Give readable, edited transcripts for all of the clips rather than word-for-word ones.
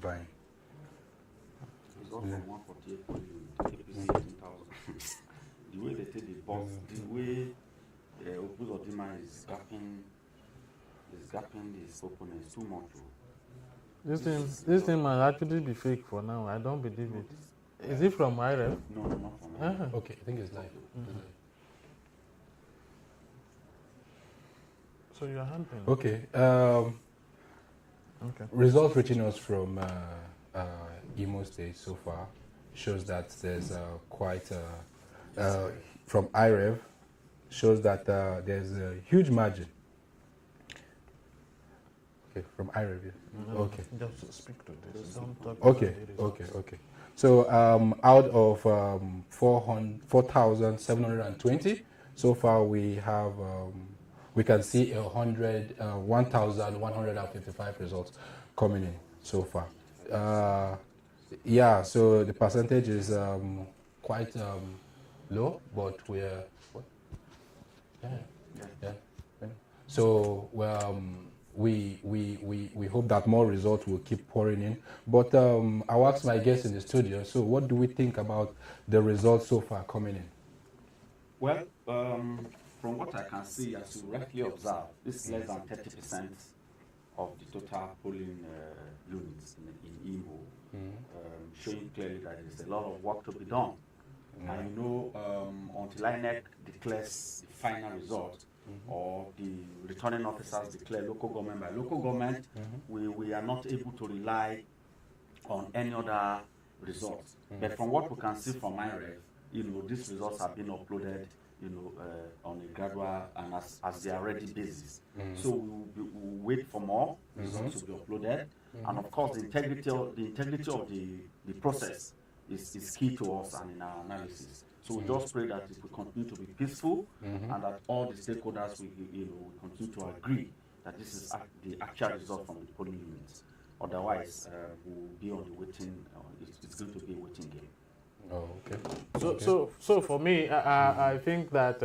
buying? It's also 148 APC 18,000. The way they take the box, the way Opuzodima is gapping his opponents too much. This thing might actually be fake for now. I don't believe it. Is it from IREF? No, not from IREF. Okay, I think it's live. So you're handling. Okay. Okay. Results reaching us from Imo State so far shows that there's quite from IREV shows that there's a huge margin. Okay, from IREV. Yeah. Okay. Just speak to this. Don't talk. Okay. So out of 4,720, so far we have we can see 1,155 results coming in so far. Yeah, so the percentage is quite low, but we're so we hope that more results will keep pouring in. But I'll ask my guests in the studio, so what do we think about the results so far coming in? Well, from what I can see, as you rightly observe, this is less than 30% of the total polling units in Imo, showing clearly that there's a lot of work to be done. And you know, until INEC declares the final result, or the returning officers declare local government by local government, we are not able to rely on any other results. But from what we can see from IREF, you know, these results have been uploaded, you know, on a gradual and as they are ready basis. So we'll wait for more results to be uploaded, and of course the integrity of the process is key to us and in our analysis. So we just pray that it will continue to be peaceful, and that all the stakeholders will, you know, will continue to agree that this is the actual result from the polling units. Otherwise, we'll be on the waiting. It's going to be a waiting game. Oh, okay. So for me, I think that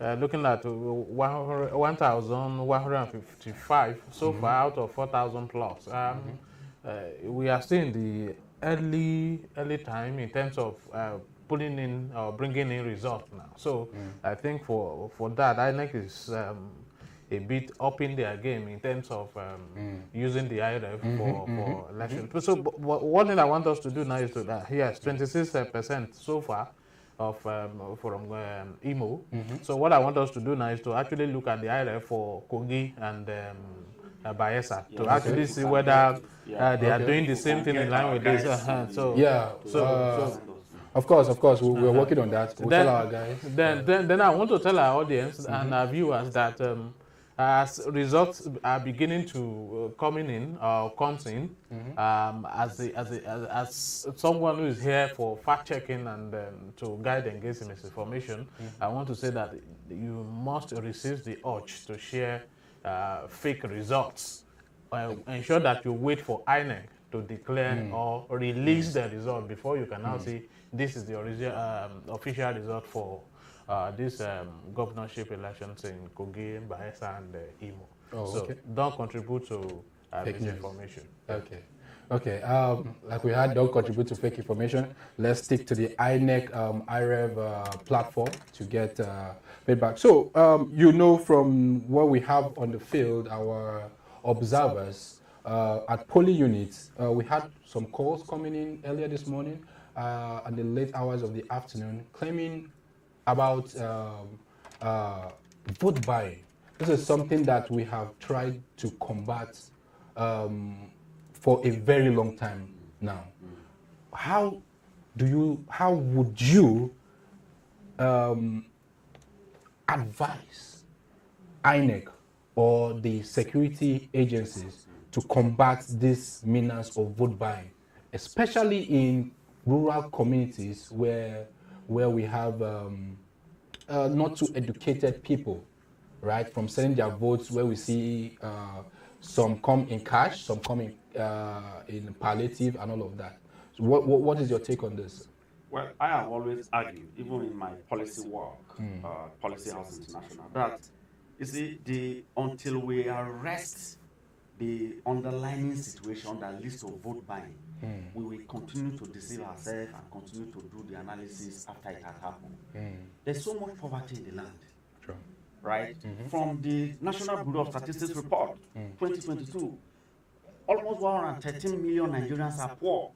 looking at 1,155 so far out of 4,000 plus, we are still in the early time in terms of pulling in or bringing in results now. So I think for that, INEC is a bit up in their game in terms of using the IREF for election. So one thing I want us to do now is to yes, 26% so far of from Imo. So what I want us to do now is to actually look at the IREF for Kogi and Bayelsa to actually see whether they are doing the same thing in line with this. Of course, we're working on that. We'll tell our guys. Then I want to tell our audience and our viewers that as results are beginning to comes in, as someone who is here for fact checking and to guide against misinformation, I want to say that you must resist the urge to share fake results. Ensure that you wait for INEC to declare or release the result before you can now say this is the original official result for this governorship elections in Kogi, Bayelsa, and Imo. Don't contribute to misinformation. Okay. Like we had, don't contribute to fake information. Let's stick to the INEC IREV platform to get feedback. So, you know, from what we have on the field, our observers at polling units, we had some calls coming in earlier this morning in the late hours of the afternoon, claiming about vote buying. This is something that we have tried to combat for a very long time now. How would you advise INEC or the security agencies to combat this menace of vote buying, especially in rural communities where we have not too educated people, right, from sending their votes, where we see some come in cash, some come in palliative and all of that. So what is your take on this? Well, I have always argued, even in my policy work, Policy House International, that you see, until we arrest the underlying situation that leads to vote buying, we will continue to deceive ourselves and continue to do the analysis after it has happened. There's so much poverty in the land. Sure. Right? From the National Bureau of Statistics report, 2022, almost 113 million Nigerians are poor.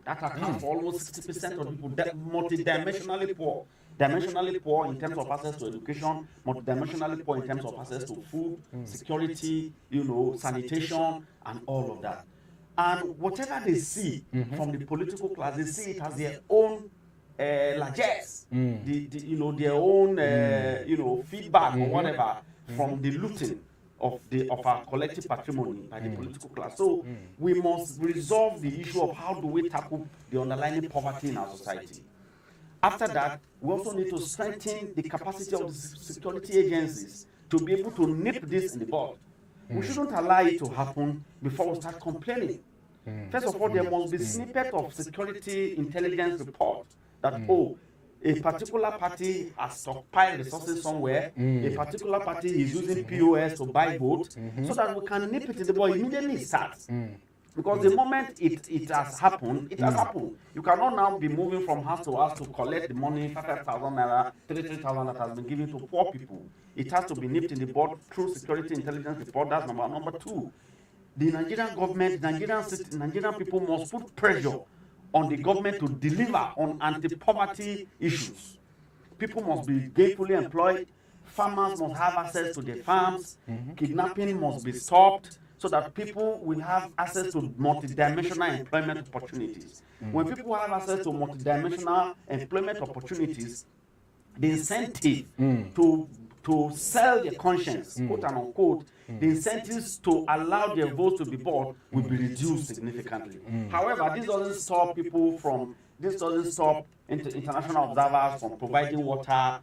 That accounts for almost 60% of people, multidimensionally poor. Dimensionally poor in terms of access to education, multidimensionally poor in terms of access to food, security, sanitation, and all of that. And whatever they see from the political class, they see it as their own largesse, their own feedback or whatever from the looting of our collective patrimony by the political class. So we must resolve the issue of how do we tackle the underlying poverty in our society. After that, we also need to strengthen the capacity of the security agencies to be able to nip this in the bud. We shouldn't allow it to happen before we start complaining. First of all, there must be snippet of security intelligence report that, a particular party has stockpiled resources somewhere, a particular party is using POS to buy votes, so that we can nip it in the bud immediately it starts. Because the moment it has happened, it has happened. You cannot now be moving from house to house to collect the money, 5,000 naira, 3,000 that has been given to poor people. It has to be nipped in the bud through security intelligence report. That's number one. Number two, the Nigerian government, Nigerian people must put pressure on the government to deliver on anti-poverty issues. People must be gainfully employed. Farmers must have access to their farms. Kidnapping must be stopped, so that people will have access to multidimensional employment opportunities. When people have access to multidimensional employment opportunities, the incentive to sell their conscience, quote and unquote, the incentives to allow their votes to be bought will be reduced significantly. However, this doesn't stop international observers from providing water,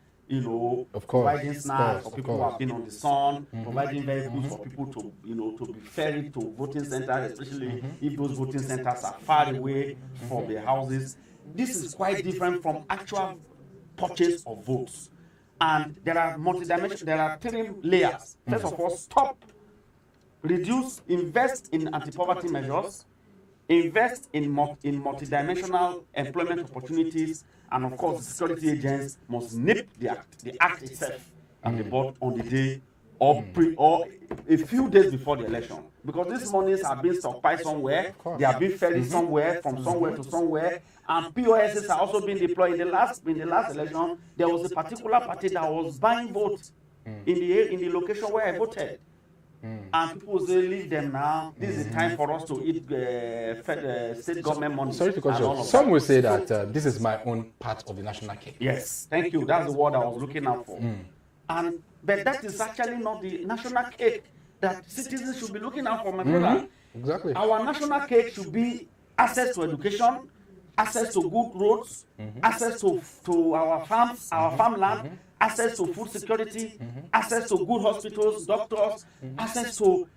providing snacks for people who have been on the sun, providing vehicles for people to, to be ferried to voting centers, especially if those voting centers are far away from their houses. This is quite different from actual purchase of votes. And there are three layers. First of all, invest in anti-poverty measures, invest in multidimensional employment opportunities, and of course, the security agents must nip the act itself and the board on the day or a few days before the election. Because these monies are being stockpiled somewhere, they are being ferried somewhere, from somewhere to somewhere, and POSs are also being deployed. In the last election, there was a particular party that was buying votes in the location where I voted. And people say, leave them now. This is the time for us to eat state government money. Sorry to cut you off. Some will say that this is my own part of the national cake. Yes, thank you. That's the word I was looking out for. But that is actually not the national cake that citizens should be looking out for, my brother. Exactly. Our national cake should be access to education, access to good roads, access to our farms, our farmland, access to food security, access to good hospitals, doctors, access to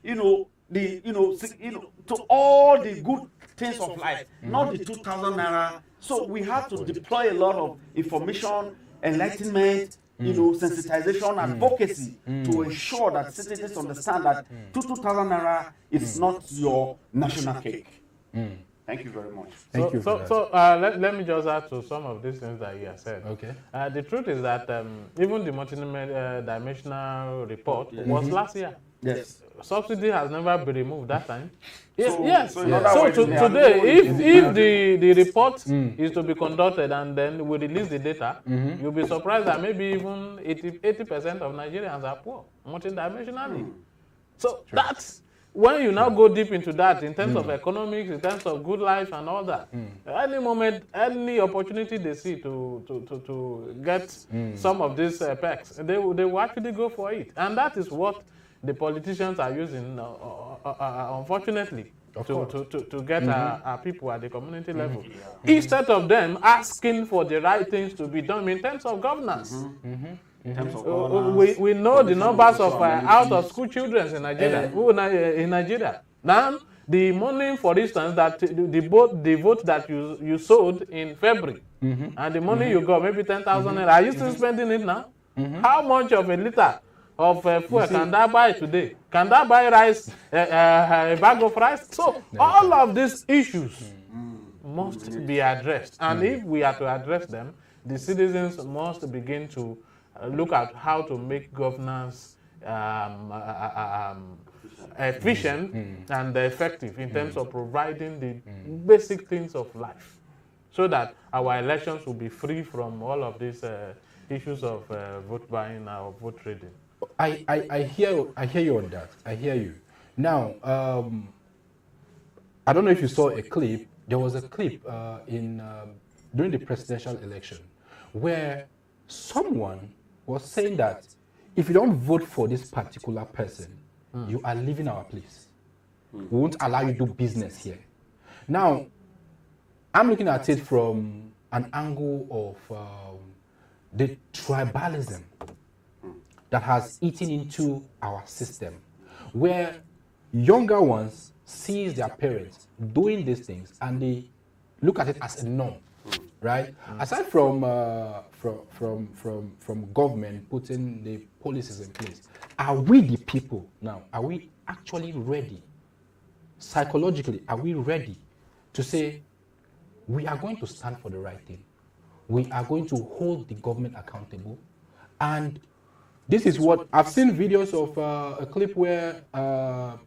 to all the good things of life, not the 2,000 naira. So we have to deploy a lot of information, enlightenment, sensitization, advocacy to ensure that citizens understand that 2,000 naira is not your national cake. Thank you very much. Thank you. So let me just add to some of these things that you have said. Okay. The truth is that even the multi-dimensional report was last year. Yes. Subsidy has never been removed that time. Yes. So today, if the report is to be conducted and then we release the data, you'll be surprised that maybe even 80% of Nigerians are poor, multidimensionally. So that's when you now go deep into that in terms of economics, in terms of good life and all that. Any moment, any opportunity they see to get some of these perks, they will actually go for it. And that is what the politicians are using, unfortunately, to get our people at the community level. Instead of them asking for the right things to be done in terms of governance. We know the numbers of out-of-school children in Nigeria. Now, the money, for instance, that the vote that you sold in February, and the money you got, maybe 10,000 naira, are you still spending it now? How much of a liter of fuel can that buy today? Can that buy rice, a bag of rice? So all of these issues must be addressed. And if we are to address them, the citizens must begin to look at how to make governance efficient and effective in terms of providing the basic things of life, so that our elections will be free from all of these issues of vote buying or vote trading. I hear you on that. I hear you. Now, I don't know if you saw a clip. There was a clip during the presidential election where someone was saying that if you don't vote for this particular person, you are leaving our place. We won't allow you to do business here. Now, I'm looking at it from an angle of the tribalism that has eaten into our system, where younger ones see their parents doing these things and they look at it as a norm, right? Aside from government putting the policies in place, are we the people now? Are we actually ready? Psychologically, are we ready to say we are going to stand for the right thing? We are going to hold the government accountable. And this is what I've seen videos of a clip where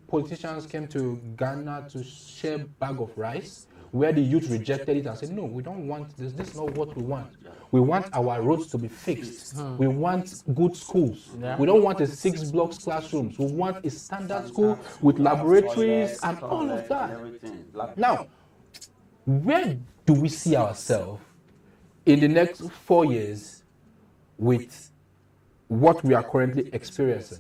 politicians came to Ghana to share a bag of rice, where the youth rejected it and said, no, we don't want this. This is not what we want. We want our roads to be fixed. We want good schools. We don't want a 6 blocks classrooms. We want a standard school with laboratories and all of that. Now, where do we see ourselves in the next 4 years with what we are currently experiencing?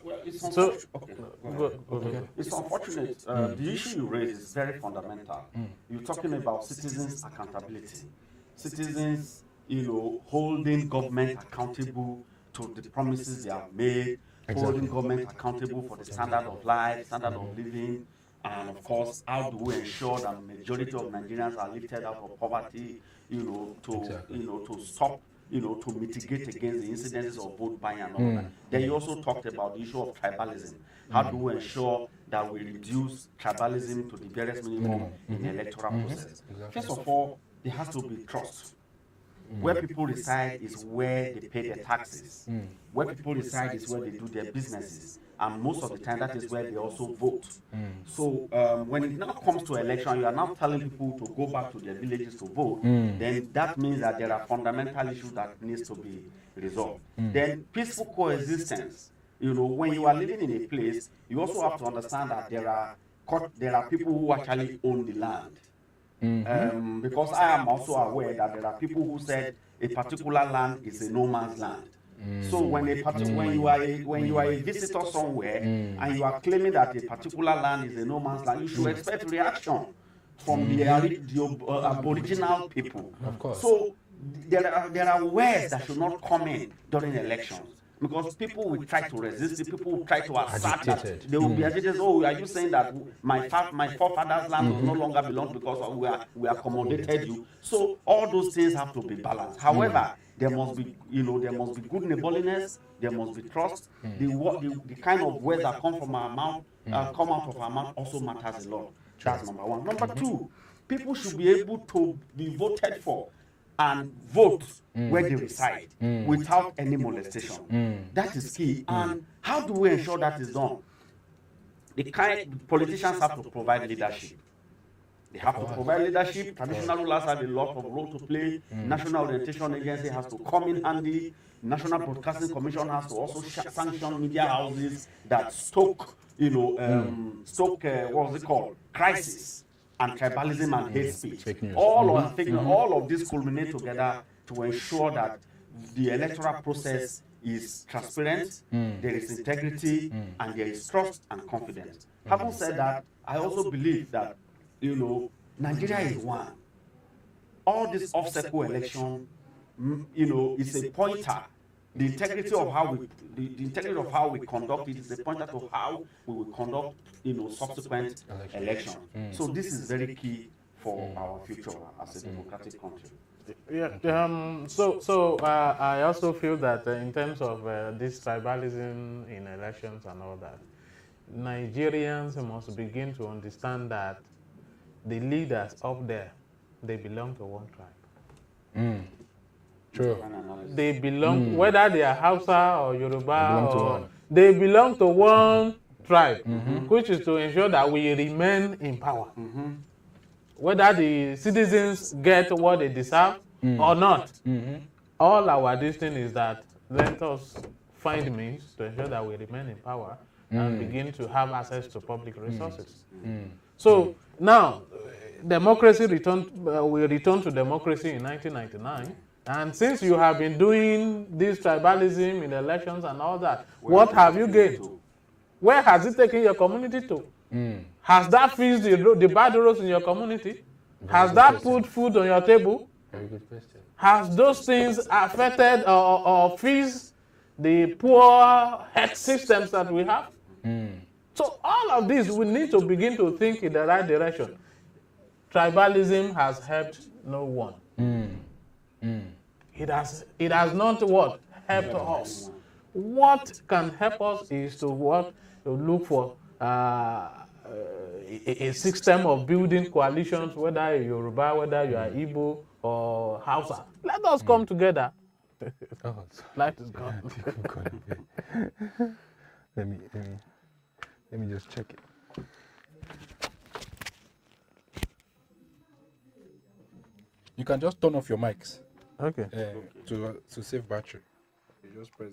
Well, it's So, It's unfortunate. The issue you raise is very fundamental. You're talking about citizens' accountability. Citizens, holding government accountable to the promises they have made, holding government accountable for the standard of life, standard of living, and of course, how do we ensure that the majority of Nigerians are lifted out of poverty, to stop, to mitigate against the incidences of vote buying and all that. Then you also talked about the issue of tribalism. How do we ensure that we reduce tribalism to the barest minimum in the electoral process? First of all, there has to be trust. Where people reside is where they pay their taxes. Where people reside is where they do their businesses. And most of the time, that is where they also vote. So when it now comes to election, you are now telling people to go back to their villages to vote, then that means that there are fundamental issues that needs to be resolved. Then peaceful coexistence. When you are living in a place, you also have to understand that there are people who actually own the land. Because I am also aware that there are people who said a particular land is a no man's land. So when you are a visitor somewhere and you are claiming that a particular land is a no man's land, you should expect reaction from the aboriginal people. Of course. So there are words that should not come in during elections. Because people will try to resist it, people will try to assert that they will be agitated. Oh, are you saying that my forefathers' land will no longer belong because we accommodated you? So all those things have to be balanced. However, there must be good neighborliness, there must be trust. The kind of words that come from our mouth, come out of our mouth also matters a lot. That's number one. Number two, people should be able to be voted for and vote where they reside without any molestation. That is key. And how do we ensure that is done? Politicians have to provide leadership. They have to provide leadership. Traditional rulers have a lot of role to play. National Orientation Agency has to come in handy. National Broadcasting Commission has to also sanction media houses that stoke crisis and tribalism and hate speech. All of this culminate together to ensure that the electoral process is transparent, there is integrity, and there is trust and confidence. Having said that, I also believe that Nigeria is one. All this off-cycle election, is a pointer. The integrity of how we conduct it is a pointer to how we will conduct subsequent elections. So this is very key for our future as a democratic country. I also feel that in terms of this tribalism in elections and all that, Nigerians must begin to understand that the leaders up there, they belong to one tribe. True. They belong, whether they are Hausa or Yoruba, belong to or one. they belong to one tribe, which is to ensure that we remain in power. Whether the citizens get what they deserve or not. All our destiny is that let us find means to ensure that we remain in power and begin to have access to public resources. So now, democracy we returned to democracy in 1999. And since you have been doing this tribalism in elections and all that, what have you gained? Where has it taken your community to? Has that fixed the bad roads in your community? Has that put food on your table? Very good question. Has those things affected or fixed the poor health systems that we have? So all of this, we need to begin to think in the right direction. Tribalism has helped no one. It has not what? Helped us. What can help us is to what? To look for a system of building coalitions, whether you're Yoruba, whether you are Igbo or Hausa. Let us come together. Oh, Light is gone. let me just check it. You can just turn off your mics Okay. to save battery. You just press.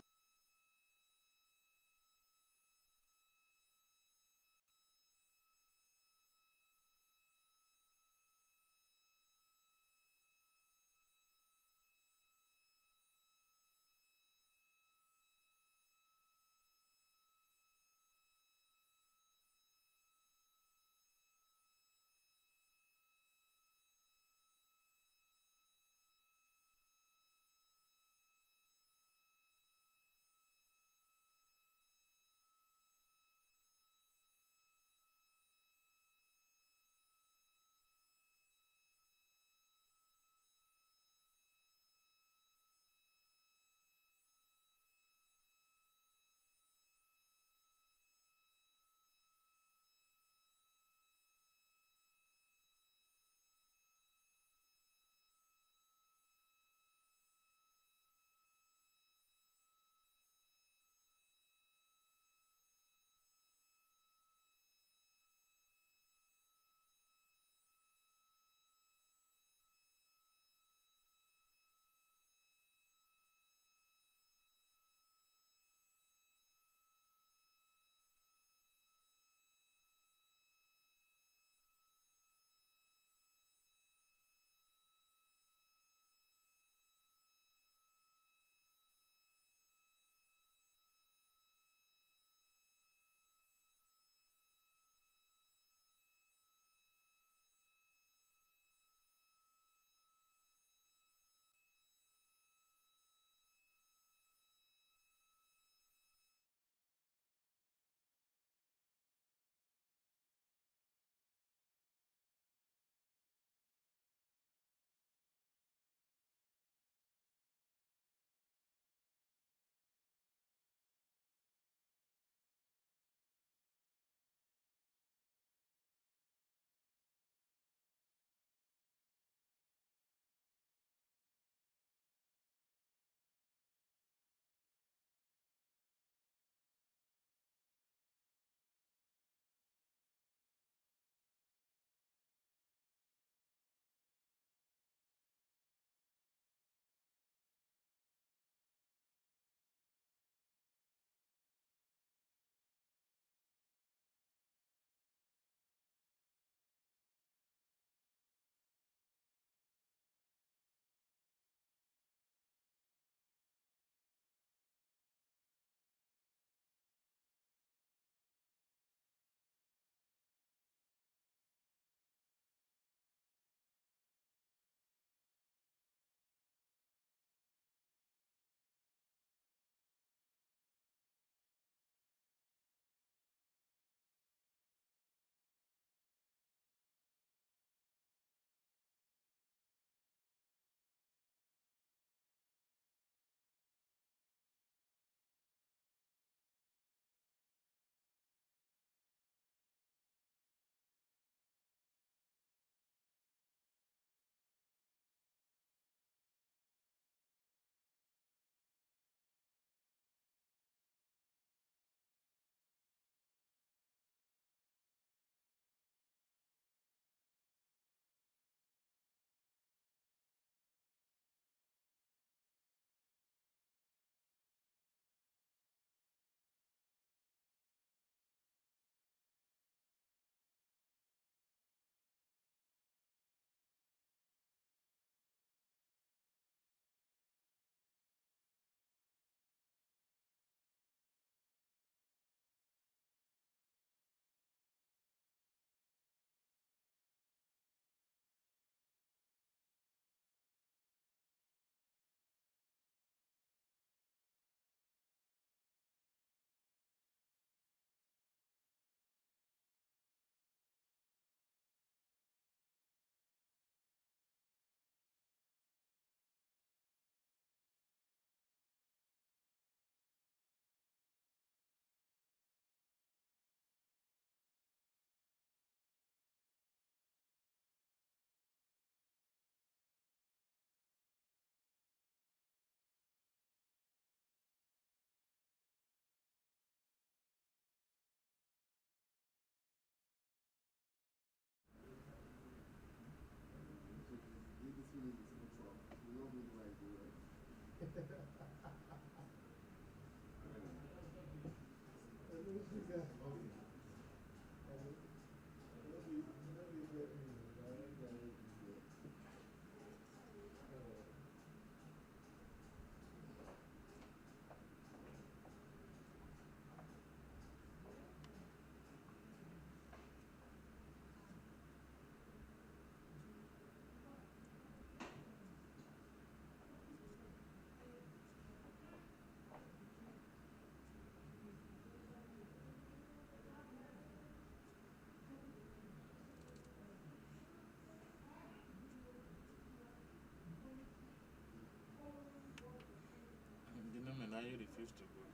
Now you refuse to vote.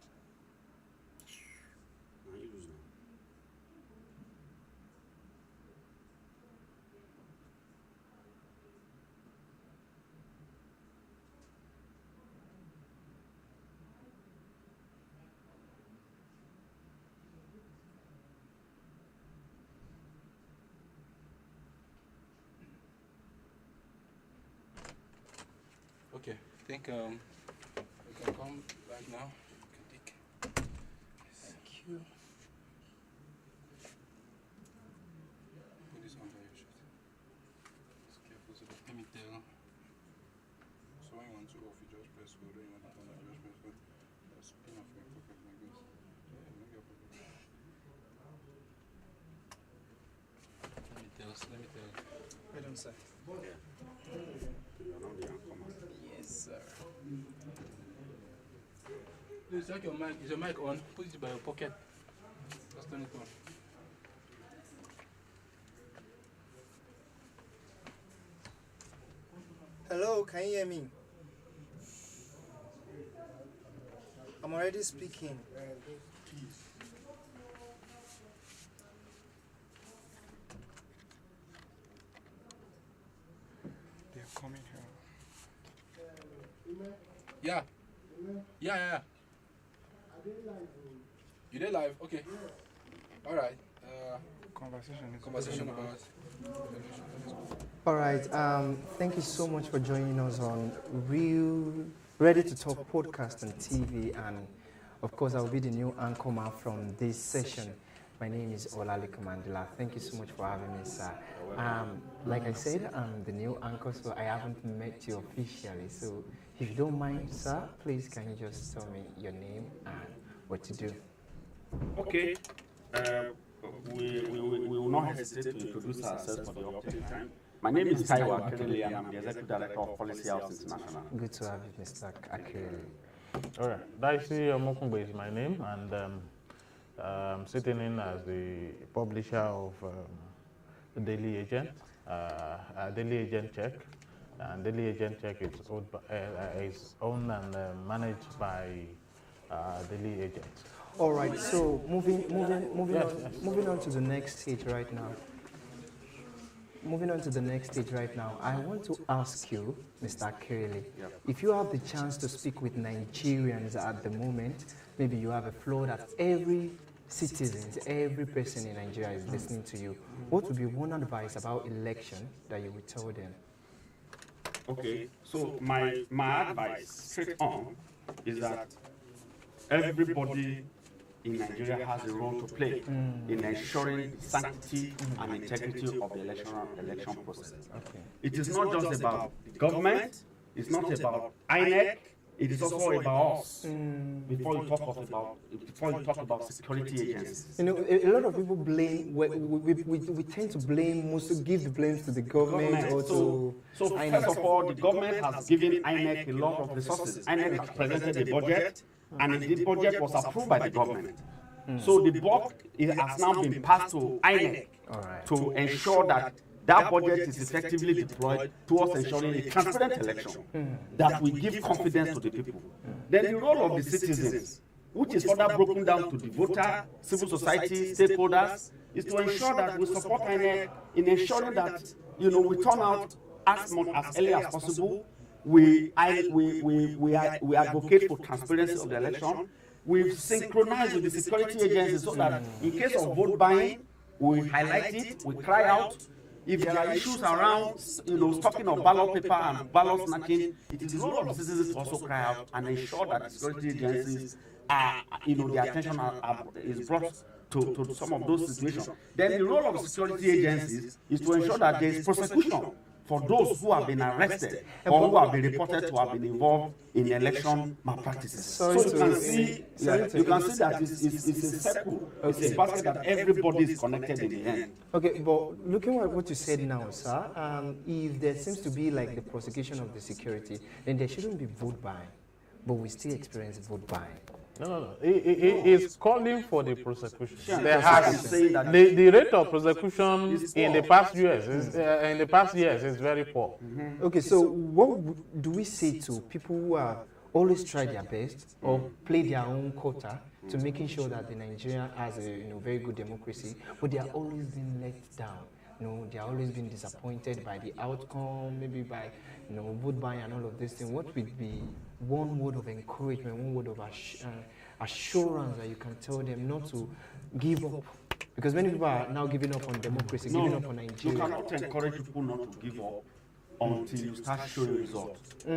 Now you lose now. Okay, I think we can come back now. You can take. Thank you. Put this under your shirt. Just careful so that let me tell. So when you want to off, you just press hold. When you want to turn on, you just press hold. Just spin off your pocket like this. Yeah, make your pocket. Let me tell. Right on, sir. Yeah. You are now the anchorman. Yes, sir. Please check your mic. Is your mic on? Put it by your pocket. Just turn it on. Hello, can you hear me? I'm already speaking. They're coming here. Yeah. Yeah. You did live? Okay. All right. Conversation about. All right. Thank you so much for joining us on Ready to Talk podcast and TV, and of course, I'll be the new anchorman from this session. My name is Olalekan Mandela. Thank you so much for having me, sir. Like I said, I'm the new anchor, so I haven't met you officially. So if you don't mind, sir, please can you just tell me your name and what to do? Okay. We will not hesitate to introduce ourselves for the opportunity time. My name is Taiwo Akerele, and I'm the Executive Director of Policy House International. Good to have you, Mr. Akerele. All right. Daisy Omokungbe is my name, and I'm sitting in as the publisher of the Daily Agent, Daily Agent Check. And Daily Agent Check is owned and managed by Daily Agent. All right. So moving on to the next stage right now. Moving on to the next stage right now, I want to ask you, Mr. Akerele, if you have the chance to speak with Nigerians at the moment, maybe you have a floor that every citizen, every person in Nigeria is listening to you, what would be one advice about election that you would tell them? Okay, so my advice straight on is that everybody in Nigeria has a role to play in ensuring the sanctity and integrity of the election process. Okay. It is not just about the government, it's not about INEC, it is also about us. Before you talk about security agencies. You know, a lot of people blame, we tend to blame, mostly give the blame to the government or to So INEC. first of all, the government has given INEC a lot of resources. INEC has presented a budget, and the budget was approved by the government. So the buck has now been passed to INEC to ensure that that budget is effectively deployed towards ensuring a transparent election that will give confidence to the people. Then the role of the citizens, which is further broken down to the voter, civil society, stakeholders, is to ensure that we support INEC in ensuring that we turn out as much as early as possible. We advocate for transparency of the election. We synchronize with the security agencies so that in case of vote buying, we highlight it, we cry out. If there are issues around, stocking of ballot paper and ballot snatching, it is the role of citizens to also cry out and ensure that the security agencies the attention is brought to some of those situations, then the role of security agencies is to ensure that there is prosecution for those who have been arrested or who have been reported to have been involved in election malpractices. So you can see that it's a circle, it's a basket that everybody is connected in the end. Okay, but looking at what you said now, sir, if there seems to be like the prosecution of the security, then there shouldn't be vote buying, but we still experience vote buying. No. It is calling for the prosecution. Sure. There has the rate of prosecution in the past years is very poor. Okay, so what do we say to people who are always try their best or play their own quota to making sure that the Nigeria has a very good democracy, but they are always being let down? They are always being disappointed by the outcome, maybe by vote buying and all of this thing. What would be one word of encouragement, one word of assurance that you can tell them not to give up? Because many people are now giving up on democracy, giving up on Nigeria. You cannot encourage people not to give up until you start showing results. I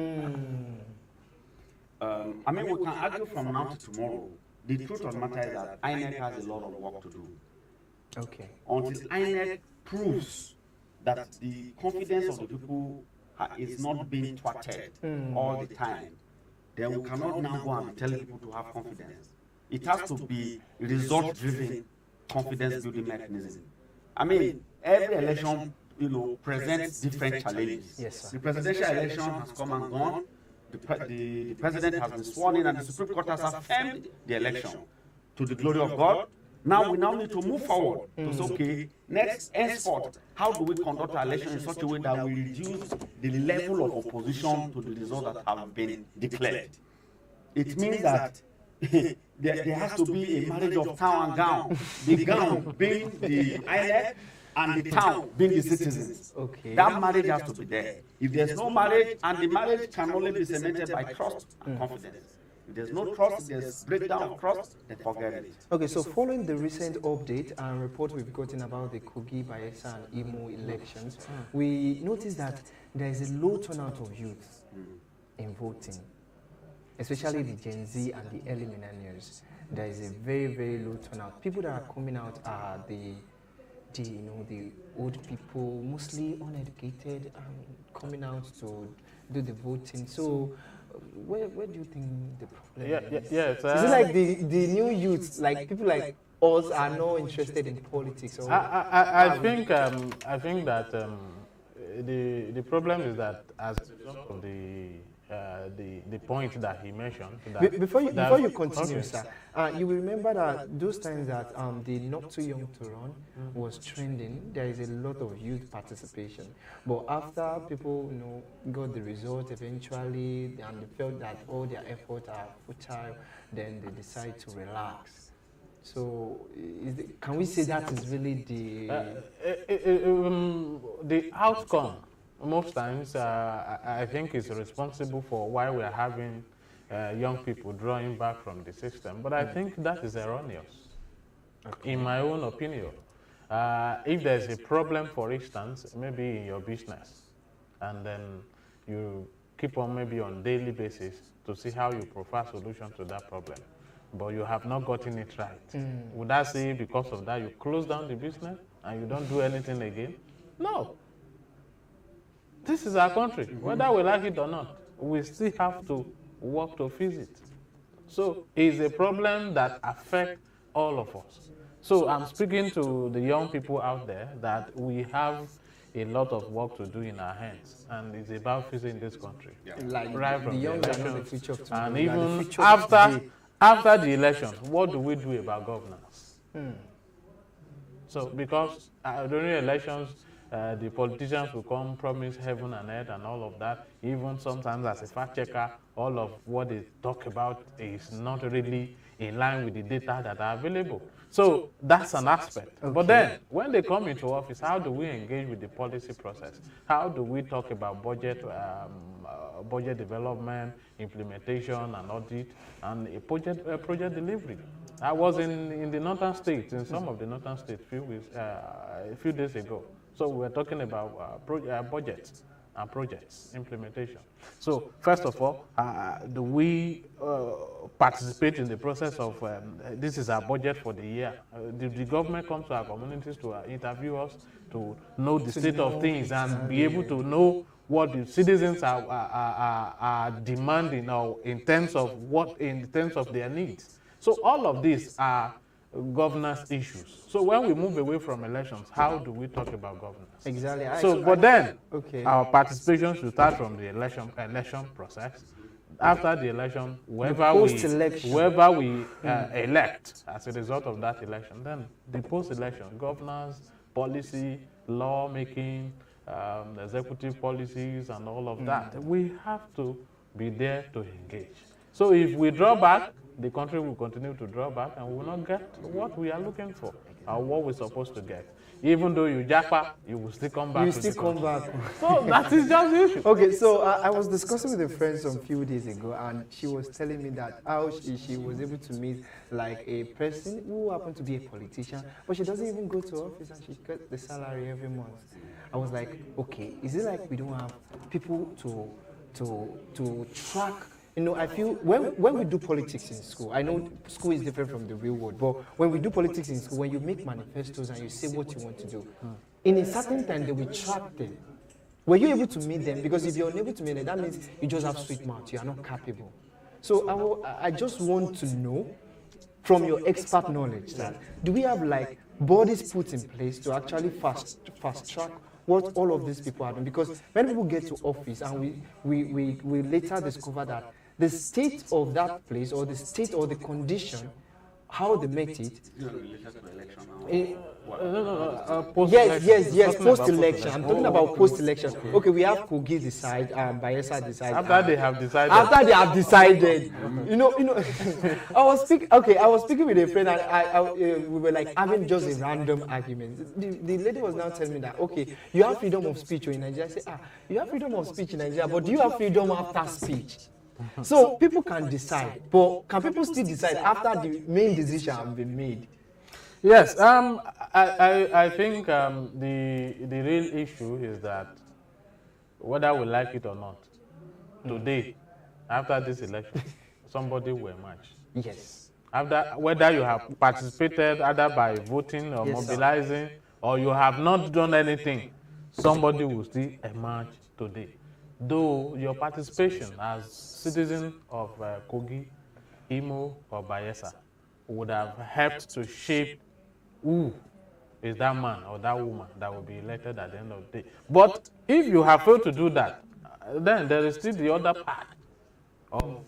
mean, we can argue from now to tomorrow. The truth of the matter is that INEC has a lot of work to do. Okay. Until INEC proves that the confidence of the people is not being thwarted all the time, then we cannot now go and tell people to have confidence. It has to be result-driven confidence-building mechanism. I mean, every election, presents different challenges. Yes, sir. The presidential election has come and gone. The president has been sworn in, and the Supreme Court has affirmed the election to the glory of God. Now we need to move forward to say, okay, henceforth, how do we conduct our election in such a way that we reduce the level of opposition to the results that have been declared? It means that there has to be a marriage of town and gown. The gown being the INEC and the town being the citizens. Okay. That marriage has to be there. If there's no marriage, and the marriage can only be cemented by trust and confidence. If there's no trust, if there's breakdown of trust, then forget it. Okay, so following the recent update and report we've gotten about the Kogi, Bayelsa, and Imo elections, we noticed that there is a low turnout of youth in voting, especially the Gen Z and the early millennials. There is a very, very low turnout. People that are coming out are the old people, mostly uneducated, coming out to do the voting. So where do you think the problem is? Yes. Is it like the new youth, like people like us, are not interested in politics? Or I think that the problem is that as a result of the point that he mentioned. Before you continue, sir, you will remember that those times that the Not Too Young to Run was trending, there is a lot of youth participation. But after people got the result eventually and they felt that all their efforts are futile, then they decide to relax. So can we say that is really the outcome? Most times, I think it's responsible for why we are having young people drawing back from the system. But I think that is erroneous, in my own opinion. If there's a problem, for instance, maybe in your business, and then you keep on maybe on daily basis to see how you provide solution to that problem, but you have not gotten it right. Would I say because of that you close down the business and you don't do anything again? No. This is our country. Whether we like it or not, we still have to work to fix it. So it's a problem that affects all of us. So I'm speaking to the young people out there that we have a lot of work to do in our hands, and it's about fixing this country. Yeah. like Right the from young the are not the elections, future of tomorrow? and they are the even future of today. after the elections, what do we do about governance? So because during elections, the politicians will come, promise heaven and earth and all of that. Even sometimes as a fact checker, all of what they talk about is not really in line with the data that are available. So that's an aspect. Okay. But then when they come into office, how do we engage with the policy process? How do we talk about budget development, implementation and audit, and a project delivery? I was in the northern states, in some of the northern states a few days ago. So we're talking about budgets. and projects implementation. So first of all, do we participate in the process of, this is our budget for the year. The government comes to our communities to interview us, to know the state of things and be able to know what the citizens are demanding, or in terms of their needs. So all of these are governance issues. So when we move away from elections, how do we talk about governance? Exactly. But then okay. our participation should start from the election process. After the election, whoever we elect as a result of that election, then the post-election governance, policy, law making, executive policies, and all of that, we have to be there to engage. So if we draw back, the country will continue to draw back, and we will not get what we are looking for, or what we're supposed to get. Even though you japa, you will still come back. So that is just the issue. Okay, so I was discussing with a friend some few days ago, and she was telling me that how she was able to meet like a person who happened to be a politician, but she doesn't even go to office, and she gets the salary every month. I was like, okay, is it like we don't have people to track? You know, I feel when we do politics in school, I know school is different from the real world, but when we do politics in school, when you make manifestos and you say what you want to do, in a certain time they will track them. Were you able to meet them? Because if you're unable to meet them, that means you just have sweet mouth, you are not capable. So I just want to know, from your expert knowledge, that do we have like bodies put in place to actually fast track what all of these people are doing? Because when people get to office and we later discover that the state of that place, or the state or the condition, how they met it. Yes, post-election. I'm talking about post-election. Okay, we have Kogi decide, Bayelsa decide. After they have decided. After they have decided, you know. I was speaking with a friend, and we were like having just a random argument. The lady was now telling me that, okay, you have freedom of speech in Nigeria. I said, you have freedom of speech in Nigeria, but do you have freedom after speech? So people can decide, but can people still decide after the main decision has been made? Yes, I think the real issue is that whether we like it or not, today, after this election, somebody will emerge. Yes. Whether you have participated either by voting or mobilizing, or you have not done anything, somebody will still emerge today. Though your participation as citizen of Kogi, Imo, or Bayelsa would have helped to shape who is that man or that woman that will be elected at the end of the day. But if you have failed to do that, then there is still the other part of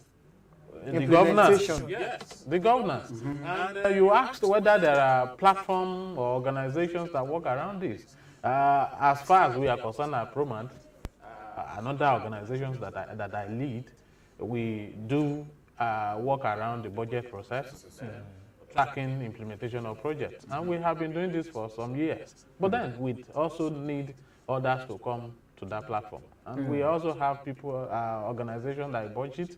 the governance. Yes, the governance. And you asked whether there are platforms or organizations that work around this. As far as we are concerned at ProMant, and other organizations that I lead, we do work around the budget process, tracking implementation of projects. And we have been doing this for some years. But then we also need others to come to that platform. And we also have people, organizations like Budget,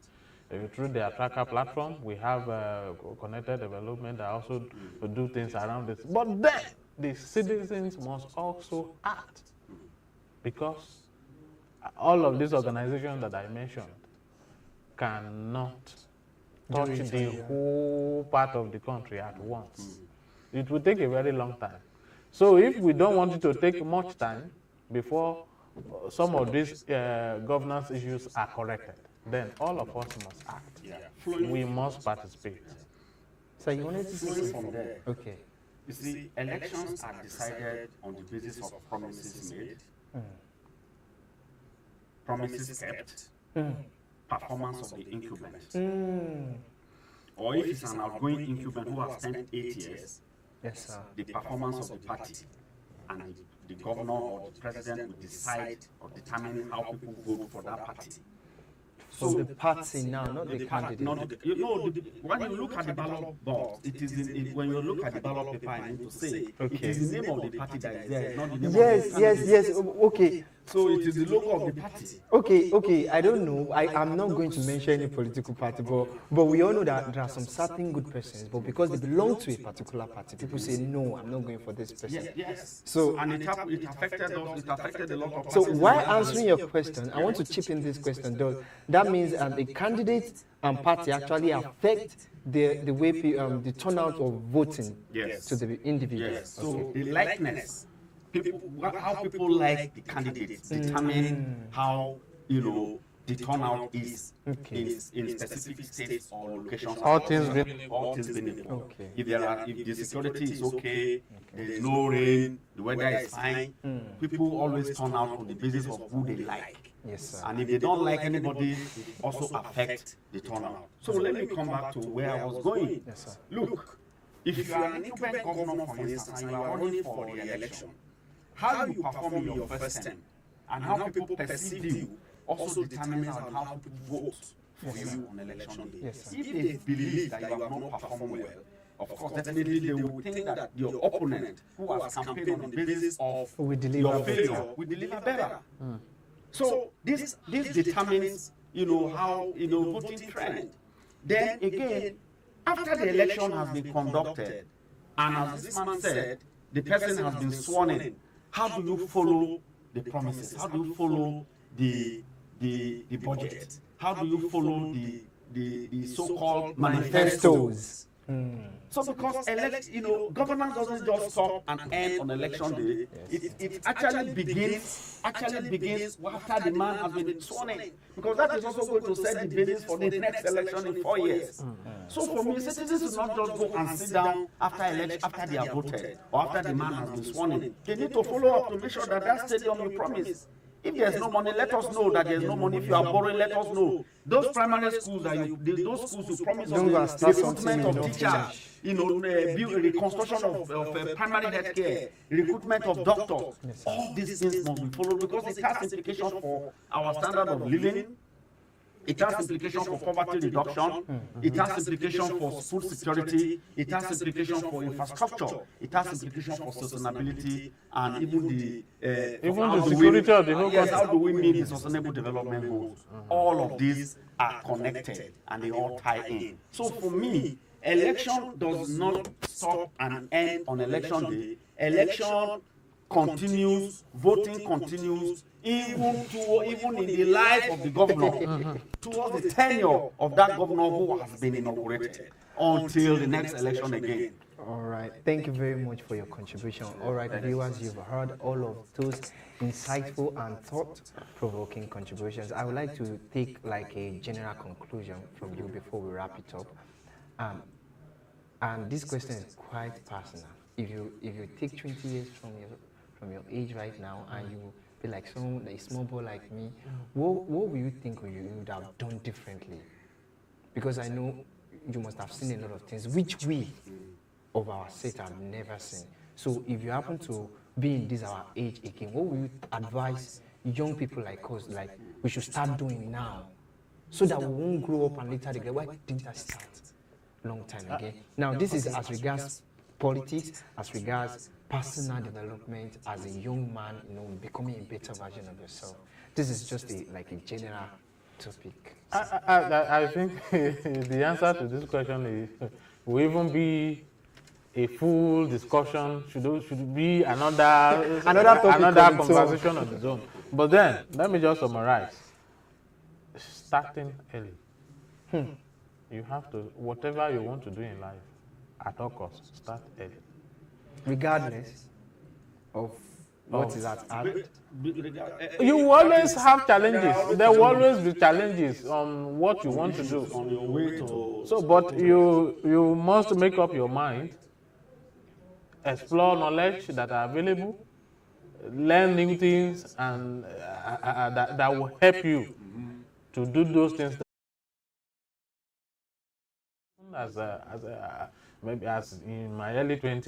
through their tracker platform. We have connected development that also do things around this. But then the citizens must also act, because all of these organizations that I mentioned cannot touch the whole part of the country at once. It will take a very long time. So if we don't want it to take much time before some of these governance issues are corrected, then all of us must act. We must participate. So you wanted to say from there. Okay. You see, elections are decided on the basis of promises made, promises kept, performance of the incumbent. Or if it's an outgoing incumbent who has spent 8 years, the performance of the party, and the governor or the president will decide or determine how people vote for that party. So the party now, not the candidate. When you look at the ballot box, it is when you look at the ballot paper, I need to say, it is the name of the party that is there, not the name of the candidate. Yes. Okay. So it is the logo of the party. Okay, I don't know. I'm not going to mention any political party, but we all know that there are some certain good persons, but because they belong to a particular party, people say, no, I'm not going for this person. Yes. So, And it affected us, it affected a lot of so parties. while answering your question, I want to chip in this question. That means the candidate and party actually affect the way the turnout of voting to the individual. Yes. So the likeness, how people like the candidates determine how the turnout is in specific states or locations. All things being equal. If the security is okay, there is no rain, the weather is fine, people always turn out on the basis of who they like. Yes, sir. And if they don't like anybody, it also affects the turnout. So let me come back to where I was going. Yes, sir. Look, if you are an incumbent governor, for instance, and you are running for the election, how you perform in your first term and how people perceive you also determines on how people vote for you on election day. Yes, sir. If they believe that you have not performed well, of course, definitely they will think that your opponent, who has campaigned on the basis of your failure, will deliver better. So this determines, how voting trend. Then again, after the election has been conducted, and as this man said, the person has been sworn in, how do you follow the promises? How do you follow the budget? How do you follow the so-called manifestos? So because governance doesn't just stop and end on election day. It actually begins after the man has been sworn in, because that is also going to set the basis for the next election in 4 years. So for me, citizens should not just go and sit down after they are voted or after the man has been sworn in. They need to follow up to make sure that stadium you promise. If there's no money, let us know that there's no money. If you are borrowing, let us know. Those primary schools those schools you promise us recruitment of teachers, reconstruction of primary health care, recruitment of doctors. All these things must be followed because it has implications for our standard of living. It has implications for poverty reduction. It has implications for food security. It has implications for infrastructure. It has implications for sustainability and even the security of the whole country. How do we meet the sustainable development goals? All of these are connected and they all tie in. So for me, election does not stop and end on election day. Election continues, voting continues, even in the life of the governor, towards the tenure of that governor who has been inaugurated until the next election again. All right. Thank you very much for your contribution. All right, viewers, you've heard all of those insightful and thought-provoking contributions. I would like to take like a general conclusion from you before we wrap it up. And this question is quite personal. If you take 20 years from your age right now and you be like a small boy like me, what will you think you would have done differently? Because I know you must have seen a lot of things which we of our set have never seen. So if you happen to be in this our age again, what will you advise young people like us, like we should start doing now, so that we won't grow up and later regret, why didn't I start long time again? Now this is as regards politics, as regards personal development as a young man, becoming a better version of yourself. This is just a general topic. I think the answer to this question is will even be a full discussion. Should be another conversation on its own. But then let me just summarize. Starting early. You have to, whatever you want to do in life, at all costs, start early. Regardless of what is at hand. You will always have challenges. There will always be challenges on what you want to do. On your way to... So, but you must make up your mind, explore knowledge that are available, learn new things, and that will help you to do those things. Maybe as in my early 20s.